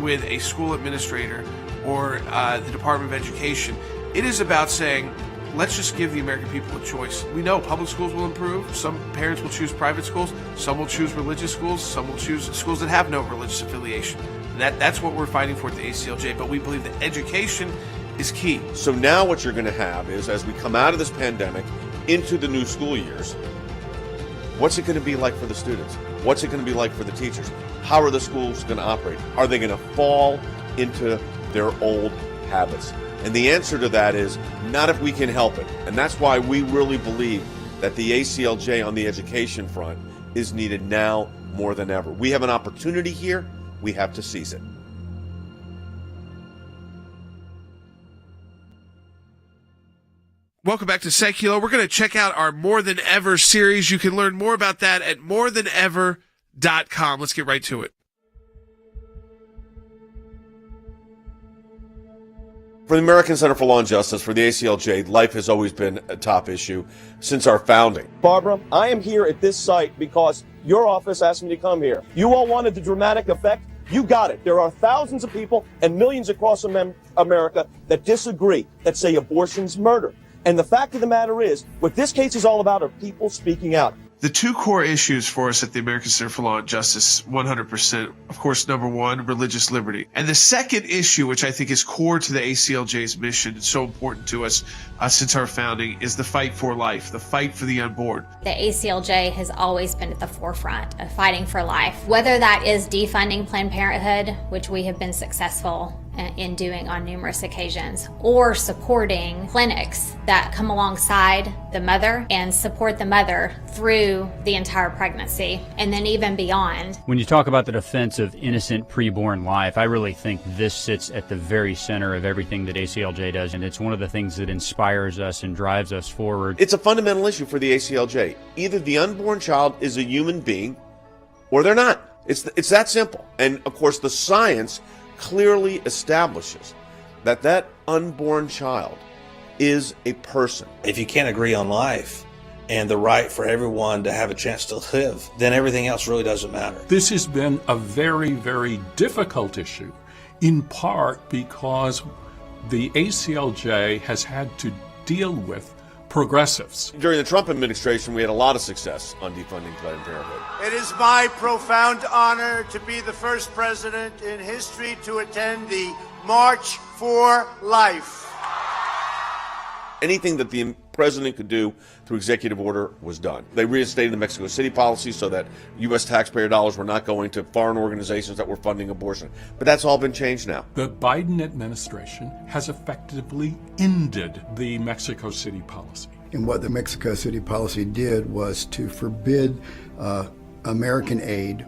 with a school administrator or the Department of Education. It is about saying, let's just give the American people a choice. We know public schools will improve. Some parents will choose private schools. Some will choose religious schools. Some will choose schools that have no religious affiliation. That's what we're fighting for at the ACLJ, but we believe that education is key. So now what you're going to have is, as we come out of this pandemic into the new school years, what's it going to be like for the students? What's it going to be like for the teachers? How are the schools going to operate? Are they going to fall into their old habits? And the answer to that is not if we can help it. And that's why we really believe that the ACLJ on the education front is needed now more than ever. We have an opportunity here. We have to seize it. Welcome back to Sekulow. We're going to check out our More Than Ever series. You can learn more about that at morethanever.com. Let's get right to it. For the American Center for Law and Justice, for the ACLJ, life has always been a top issue since our founding. Barbara, I am here at this site because your office asked me to come here. You all wanted the dramatic effect. You got it. There are thousands of people and millions across America that disagree, that say abortion's murder. And the fact of the matter is, what this case is all about are people speaking out. The two core issues for us at the American Center for Law and Justice, 100%, of course, number one, religious liberty. And the second issue, which I think is core to the ACLJ's mission and so important to us since our founding, is the fight for life, the fight for the unborn. The ACLJ has always been at the forefront of fighting for life, whether that is defunding Planned Parenthood, which we have been successful in doing on numerous occasions, or supporting clinics that come alongside the mother and support the mother through the entire pregnancy and then even beyond. When you talk about the defense of innocent preborn life, I really think this sits at the very center of everything that ACLJ does, and it's one of the things that inspires us and drives us forward. It's a fundamental issue for the ACLJ. Either the unborn child is a human being or they're not. It's that simple. And of course the science clearly establishes that that unborn child is a person. If you can't agree on life and the right for everyone to have a chance to live, then everything else really doesn't matter. This has been a very, very difficult issue, in part because the ACLJ has had to deal with progressives. During the Trump administration, we had a lot of success on defunding Planned Parenthood. It is my profound honor to be the first president in history to attend the March for Life. Anything that the president could do through executive order was done. They reinstated the Mexico City policy so that U.S. taxpayer dollars were not going to foreign organizations that were funding abortion. But that's all been changed now. The Biden administration has effectively ended the Mexico City policy. And what the Mexico City policy did was to forbid American aid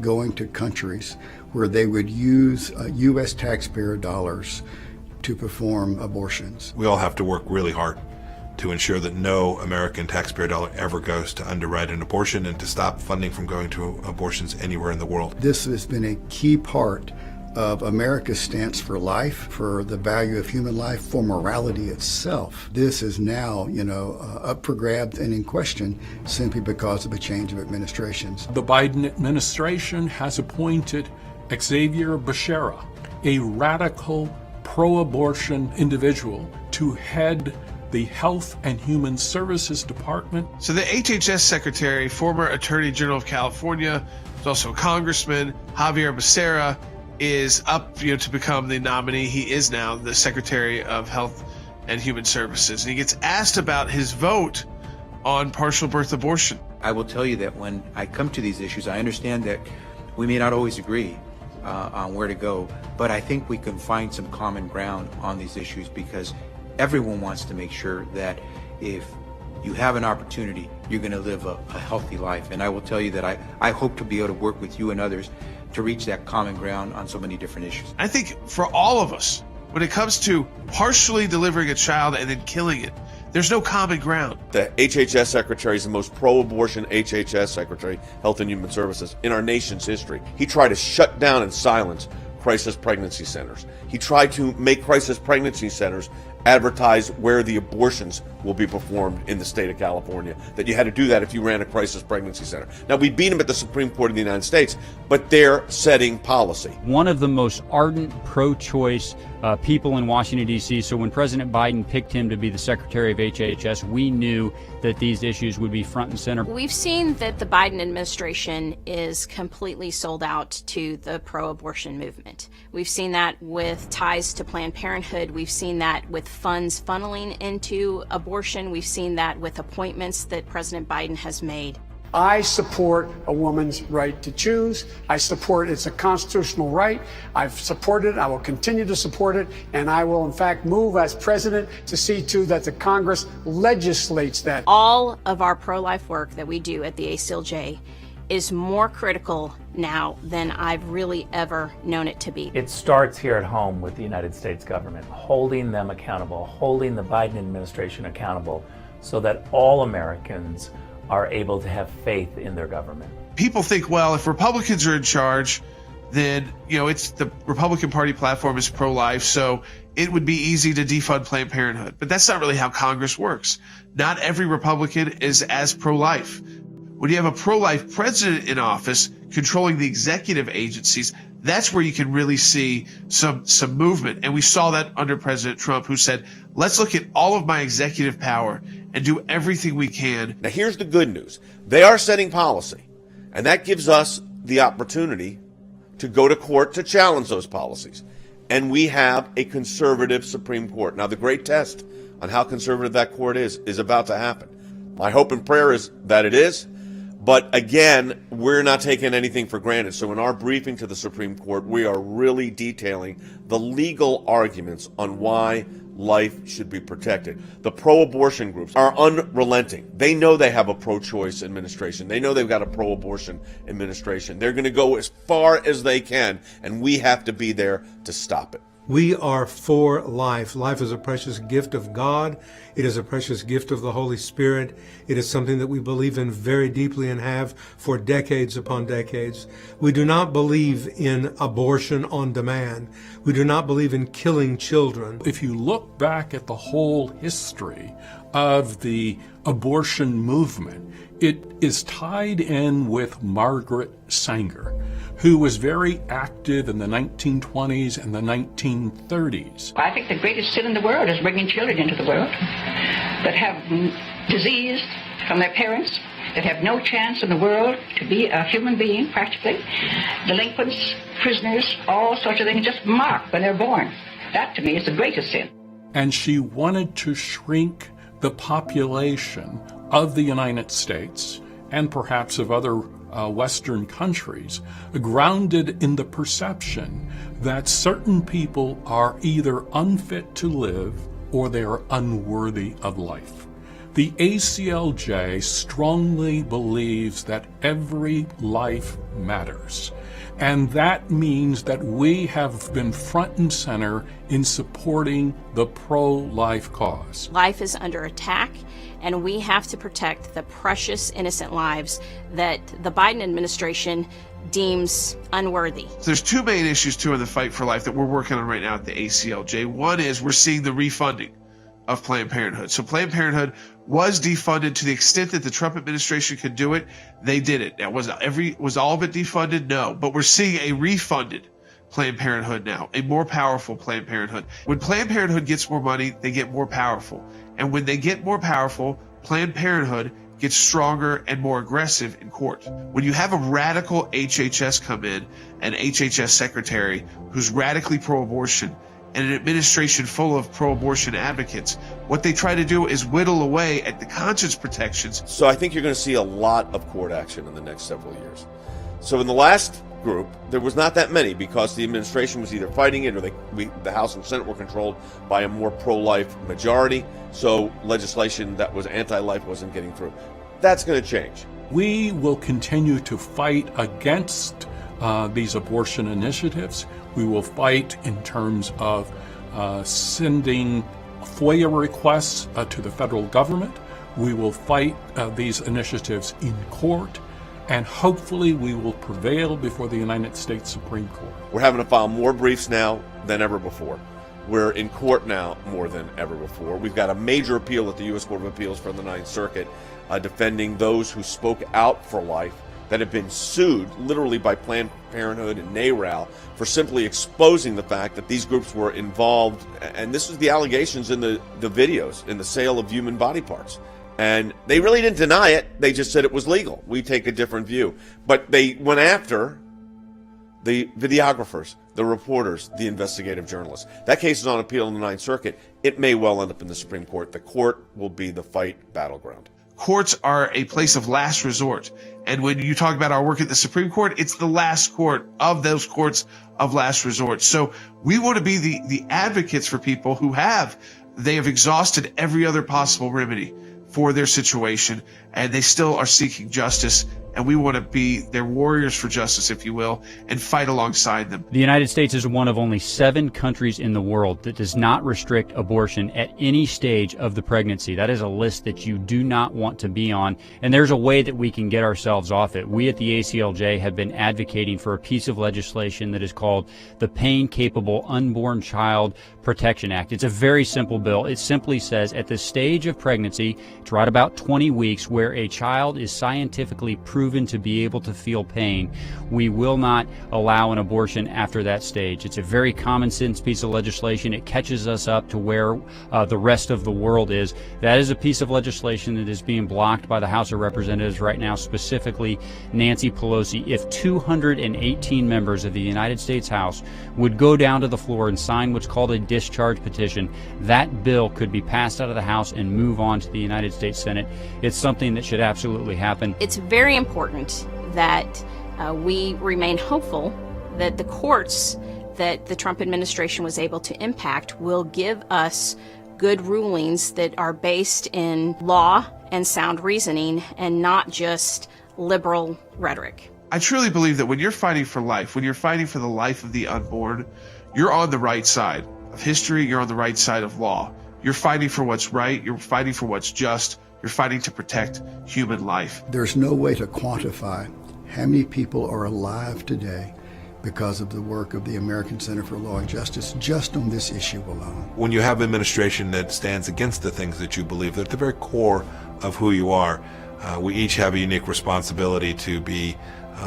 going to countries where they would use U.S. taxpayer dollars to perform abortions. We all have to work really hard to ensure that no American taxpayer dollar ever goes to underwrite an abortion and to stop funding from going to abortions anywhere in the world. This has been a key part of America's stance for life, for the value of human life, for morality itself. This is now, up for grabs and in question simply because of a change of administrations. The Biden administration has appointed Xavier Becerra, a radical pro-abortion individual, to head the Health and Human Services Department. So the HHS Secretary, former Attorney General of California, is also a congressman, Javier Becerra, is up to become the nominee. He is now the Secretary of Health and Human Services. And he gets asked about his vote on partial birth abortion. I will tell you that when I come to these issues, I understand that we may not always agree on where to go, but I think we can find some common ground on these issues because everyone wants to make sure that if you have an opportunity, you're going to live a healthy life. And I will tell you that I hope to be able to work with you and others to reach that common ground on so many different issues. I think for all of us, when it comes to partially delivering a child and then killing it, there's no common ground. The HHS Secretary is the most pro-abortion HHS Secretary, Health and Human Services, in our nation's history. He tried to shut down and silence crisis pregnancy centers. He tried to make crisis pregnancy centers advertise where the abortions will be performed in the state of California, that you had to do that if you ran a crisis pregnancy center. Now, we beat them at the Supreme Court of the United States, but they're setting policy. One of the most ardent pro-choice people in Washington, D.C. So when President Biden picked him to be the Secretary of HHS, we knew that these issues would be front and center. We've seen that the Biden administration is completely sold out to the pro-abortion movement. We've seen that with ties to Planned Parenthood. We've seen that with funds funneling into abortion. We've seen that with appointments that President Biden has made. I support a woman's right to choose. I support it's a constitutional right. I've supported it. I will continue to support it. And I will, in fact, move as president to see to that the Congress legislates that. All of our pro-life work that we do at the ACLJ is more critical now than I've really ever known it to be. It starts here at home with the United States government, holding them accountable, holding the Biden administration accountable so that all Americans are able to have faith in their government. People think, well, if Republicans are in charge, then, it's the Republican Party platform is pro-life, so it would be easy to defund Planned Parenthood. But that's not really how Congress works. Not every Republican is as pro-life. When you have a pro-life president in office controlling the executive agencies, that's where you can really see some movement. And we saw that under President Trump, who said, let's look at all of my executive power and do everything we can. Now, here's the good news. They are setting policy, and that gives us the opportunity to go to court to challenge those policies. And we have a conservative Supreme Court. Now, the great test on how conservative that court is about to happen. My hope and prayer is that it is. But again, we're not taking anything for granted. So in our briefing to the Supreme Court, we are really detailing the legal arguments on why life should be protected. The pro-abortion groups are unrelenting. They know they have a pro-choice administration. They know they've got a pro-abortion administration. They're going to go as far as they can, and we have to be there to stop it. We are for life. Life is a precious gift of God. It is a precious gift of the Holy Spirit. It is something that we believe in very deeply and have for decades upon decades. We do not believe in abortion on demand. We do not believe in killing children. If you look back at the whole history of the abortion movement, it is tied in with Margaret Sanger, who was very active in the 1920s and the 1930s. I think the greatest sin in the world is bringing children into the world that have disease from their parents, that have no chance in the world to be a human being, practically. Delinquents, prisoners, all sorts of things just marked when they're born. That, to me, is the greatest sin. And she wanted to shrink the population of the United States and perhaps of other Western countries, grounded in the perception that certain people are either unfit to live or they are unworthy of life. The ACLJ strongly believes that every life matters. And that means that we have been front and center in supporting the pro-life cause. Life is under attack, and we have to protect the precious innocent lives that the Biden administration deems unworthy. There's two main issues, too, in the fight for life that we're working on right now at the ACLJ. One is we're seeing the refunding of Planned Parenthood. So Planned Parenthood was defunded to the extent that the Trump administration could do it. They did it. Now, was all of it defunded? No. But we're seeing a refunded Planned Parenthood now, a more powerful Planned Parenthood. When Planned Parenthood gets more money, they get more powerful. And when they get more powerful, Planned Parenthood gets stronger and more aggressive in court. When you have a radical HHS come in, an HHS secretary who's radically pro-abortion, and an administration full of pro-abortion advocates, what they try to do is whittle away at the conscience protections. So I think you're going to see a lot of court action in the next several years. So in the last group, there was not that many because the administration was either fighting it or the House and Senate were controlled by a more pro-life majority. So legislation that was anti-life wasn't getting through. That's going to change. We will continue to fight against these abortion initiatives. We will fight in terms of sending FOIA requests to the federal government. We will fight these initiatives in court, and hopefully we will prevail before the United States Supreme Court. We're having to file more briefs now than ever before. We're in court now more than ever before. We've got a major appeal at the U.S. Court of Appeals from the Ninth Circuit defending those who spoke out for life that have been sued literally by Planned Parenthood and NARAL for simply exposing the fact that these groups were involved, and this was the allegations in the videos, in the sale of human body parts. And they really didn't deny it, they just said it was legal. We take a different view. But they went after the videographers, the reporters, the investigative journalists. That case is on appeal in the Ninth Circuit. It may well end up in the Supreme Court. The court will be the fight battleground. Courts are a place of last resort. And when you talk about our work at the Supreme Court, it's the last court of those courts of last resort. So we want to be the advocates for people who they have exhausted every other possible remedy for their situation, and they still are seeking justice. And we want to be their warriors for justice, if you will, and fight alongside them. The United States is one of only 7 countries in the world that does not restrict abortion at any stage of the pregnancy. That is a list that you do not want to be on, and there's a way that we can get ourselves off it. We at the ACLJ have been advocating for a piece of legislation that is called the Pain-Capable Unborn Child Protection Act. It's a very simple bill. It simply says at the stage of pregnancy, it's right about 20 weeks, where a child is scientifically proven to be able to feel pain, we will not allow an abortion after that stage. It's a very common sense piece of legislation. It catches us up to where the rest of the world is. That is a piece of legislation that is being blocked by the House of Representatives right now, specifically Nancy Pelosi. If 218 members of the United States House would go down to the floor and sign what's called a discharge petition, that bill could be passed out of the House and move on to the United States Senate. It's something that should absolutely happen. It's very important that we remain hopeful that the courts that the Trump administration was able to impact will give us good rulings that are based in law and sound reasoning and not just liberal rhetoric. I truly believe that when you're fighting for life, when you're fighting for the life of the unborn, you're on the right side of history, you're on the right side of law. You're fighting for what's right, you're fighting for what's just, you're fighting to protect human life. There's no way to quantify how many people are alive today because of the work of the American Center for Law and Justice just on this issue alone. When you have an administration that stands against the things that you believe, they're at the very core of who you are. We each have a unique responsibility to be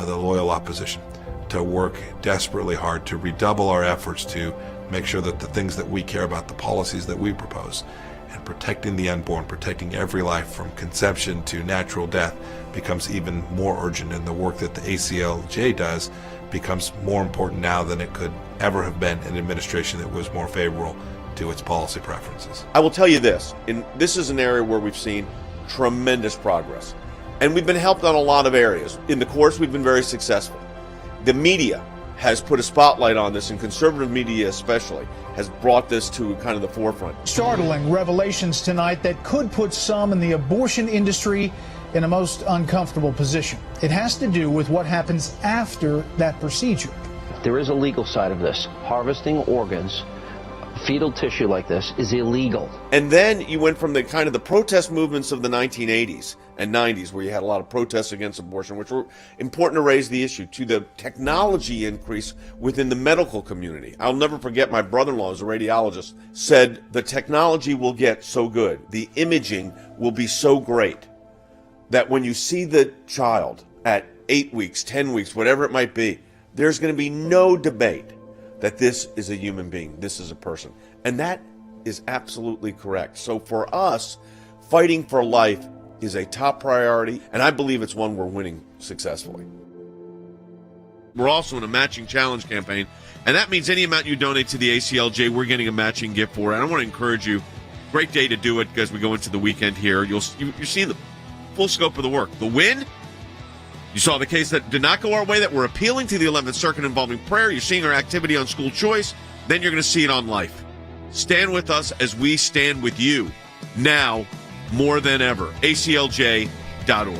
the loyal opposition, to work desperately hard to redouble our efforts to make sure that the things that we care about, the policies that we propose, and protecting the unborn, protecting every life from conception to natural death becomes even more urgent, and the work that the ACLJ does becomes more important now than it could ever have been in an administration that was more favorable to its policy preferences. I will tell you this, this is an area where we've seen tremendous progress, and we've been helped on a lot of areas. In the courts, we've been very successful. The media has put a spotlight on this, and conservative media especially has brought this to kind of the forefront. Startling revelations tonight that could put some in the abortion industry in a most uncomfortable position. It has to do with what happens after that procedure. There is a legal side of this. Harvesting organs, fetal tissue like this, is illegal. And then you went from the kind of the protest movements of the 1980s and 90s, where you had a lot of protests against abortion, which were important to raise the issue, to the technology increase within the medical community. I'll never forget, my brother-in-law, who's a radiologist, said the technology will get so good, the imaging will be so great, that when you see the child at 8 weeks, 10 weeks, whatever it might be, there's going to be no debate that this is a human being, this is a person. And that is absolutely correct. So for us, fighting for life is a top priority, and I believe it's one we're winning successfully. We're also in a matching challenge campaign, and that means any amount you donate to the ACLJ, we're getting a matching gift for it. I want to encourage you, great day to do it because we go into the weekend here. You're seeing the full scope of the work. The win, you saw the case that did not go our way, that we're appealing to the 11th Circuit involving prayer. You're seeing our activity on school choice. Then you're going to see it on life. Stand with us as we stand with you now more than ever. ACLJ.org.